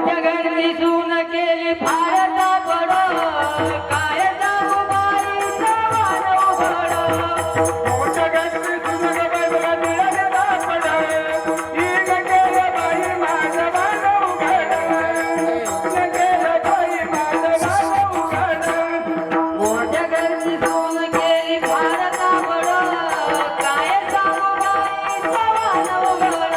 मोठ्या घरची सून केली फार तापड काय जाऊ बाईचा वाण उघड मोठ्या घरची सून ग बाई मला मिळाले तापड हिन केलं बाई माझं वाण उघड हिन केलं बाई माझं वाण उघड मोठ्या घरची सून केली फार तापड काय जाऊ बाईचा वाण उघड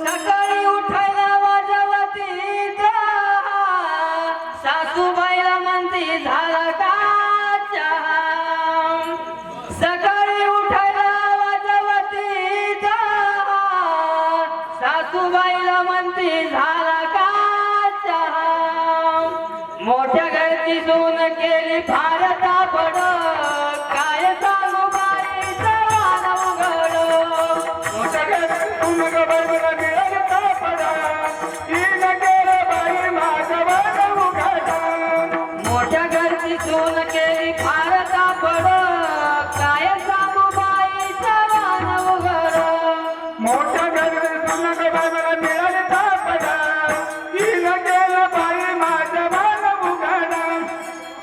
सकाळी उठायला वाजवतीत सासूबाईला म्हणती झाला का चहा सकाळी उठायला वाजवतीत सासूबाईला म्हणती झाला का चहा मोठ्या घरची सून केली फार तापड काय सांगू बाईचं वाण उघड मोठ्या घरची सून ग बाई मला मिळाले तापड हिन केलं बाई माझं वाण उघड मोठ्या घरची सून केली फार तापड काय सांगू बाईचं वाण उघड मोठ्या घरची सून ग बाई मला मिळाले तापड हिन केलं बाई माझं वाण उघड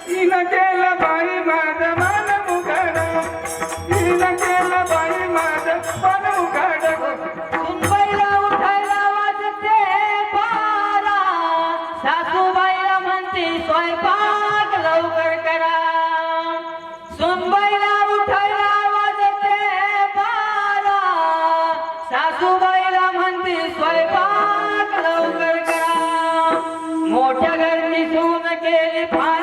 हिन केलं बाई माझं वाण उघड हिन केलं बाई माझं वाण उघड सुनबाईला उठायला वाजते बारा सासूबाईला म्हणते स्वयंपाक लवकर करा सुनबाईला उठायला वाजते बारा सासूबाईला म्हणते स्वयंपाक लवकर करा मोठ्या घरची सून केली फार